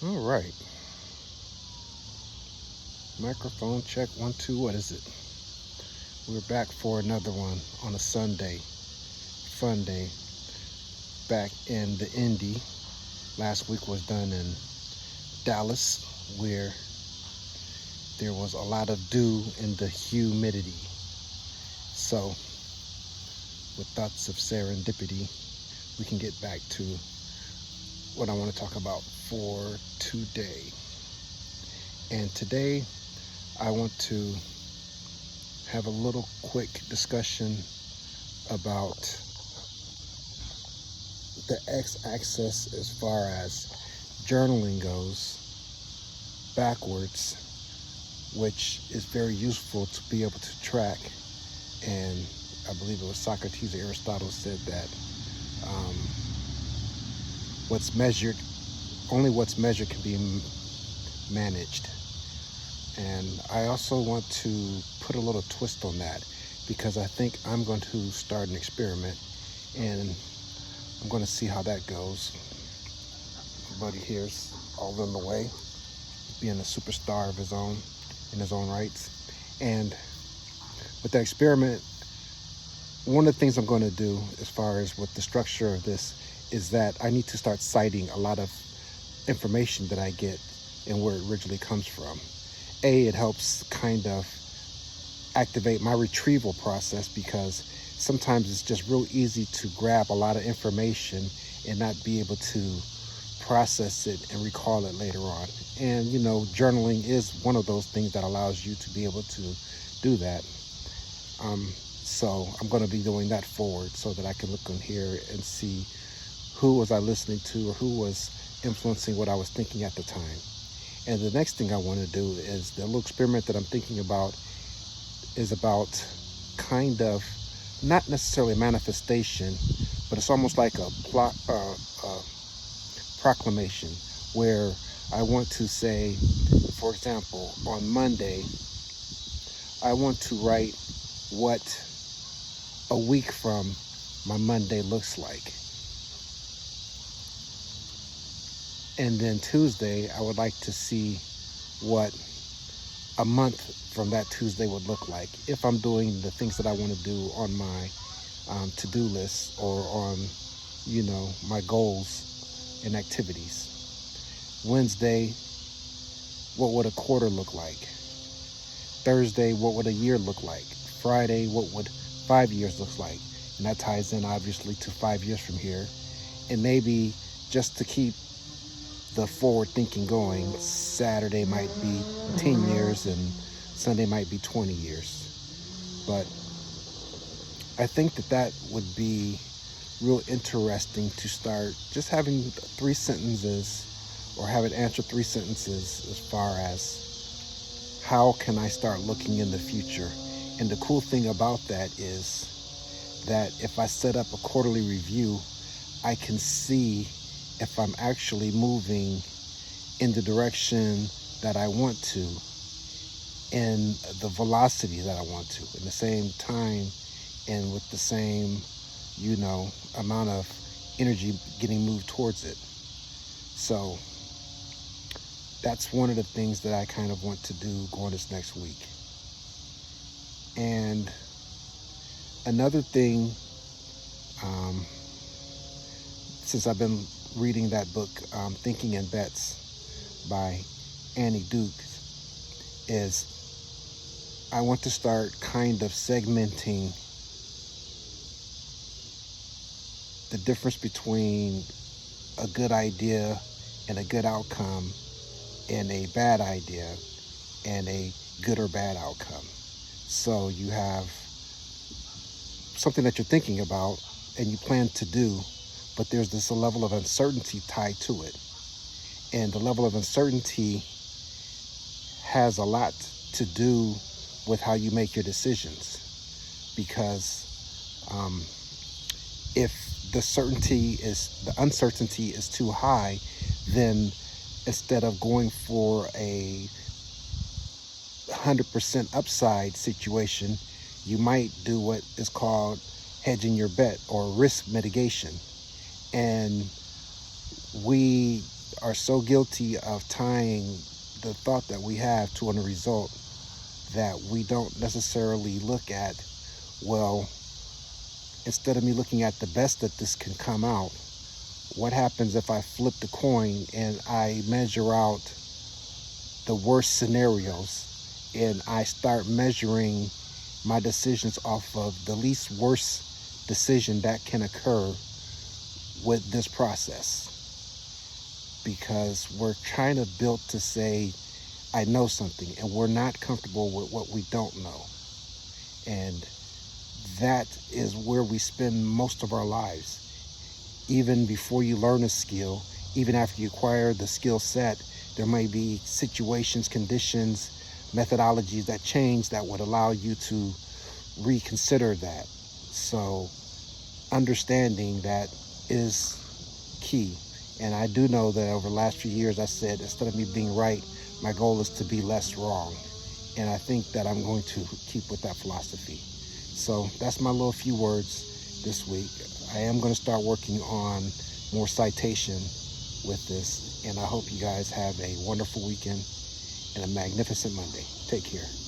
All right. Microphone check 1 2. What is it? We're back for another one on a Sunday. Fun day. Back in the Indy. Last week was done in Dallas, where there was a lot of dew and the humidity. So, with thoughts of serendipity, we can get back to what I want to talk about for today. And today, I want to have a little quick discussion about the x-axis as far as journaling goes backwards, which is very useful to be able to track. And I believe it was Socrates or Aristotle said that um, what's measured, only what's measured can be managed. And I also want to put a little twist on that because I think I'm going to start an experiment and I'm going to see how that goes. My buddy here's all in the way, being a superstar of his own, in his own rights. And with that experiment, one of the things I'm going to do as far as with the structure of this is that I need to start citing a lot of information that I get and where it originally comes from. It helps kind of activate my retrieval process because sometimes it's just real easy to grab a lot of information and not be able to process it and recall it later on. And journaling is one of those things that allows you to be able to do that. So I'm going to be doing that forward so that I can look in here and see who was I listening to or who was influencing what I was thinking at the time. And the next thing I want to do is the little experiment that I'm thinking about is about kind of not necessarily manifestation, but it's almost like a proclamation where I want to say, for example, on Monday, I want to write what a week from my Monday looks like. And then Tuesday, I would like to see what a month from that Tuesday would look like if I'm doing the things that I want to do on my to-do list or on, my goals and activities. Wednesday, what would a quarter look like? Thursday, what would a year look like? Friday, what would 5 years look like? And that ties in obviously to 5 years from here. And maybe just to keep the forward thinking going, Saturday might be 10 years and Sunday might be 20 years. But I think that would be real interesting to start just having 3 sentences or have it answer 3 sentences as far as how can I start looking in the future. And the cool thing about that is that if I set up a quarterly review, I can see if I'm actually moving in the direction that I want to, in the velocity that I want to, in the same time and with the same, amount of energy getting moved towards it. So that's one of the things that I kind of want to do going this next week. And another thing, since I've been reading that book, Thinking in Bets by Annie Duke, is I want to start kind of segmenting the difference between a good idea and a good outcome and a bad idea and a good or bad outcome. So you have something that you're thinking about and you plan to do, but there's this level of uncertainty tied to it. And the level of uncertainty has a lot to do with how you make your decisions. Because if the uncertainty is too high, then instead of going for a 100% upside situation, you might do what is called hedging your bet or risk mitigation. And we are so guilty of tying the thought that we have to a result that we don't necessarily look at, well, instead of me looking at the best that this can come out, what happens if I flip the coin and I measure out the worst scenarios and I start measuring my decisions off of the least worst decision that can occur with this process? Because we're kind of built to say, I know something, and we're not comfortable with what we don't know. And that is where we spend most of our lives. Even before you learn a skill, even after you acquire the skill set, there may be situations, conditions, methodologies that change that would allow you to reconsider that. So understanding that is key. And I do know that over the last few years, I said, instead of me being right, my goal is to be less wrong. And I think that I'm going to keep with that philosophy. So that's my little few words this week. I am going to start working on more citation with this. And I hope you guys have a wonderful weekend and a magnificent Monday. Take care.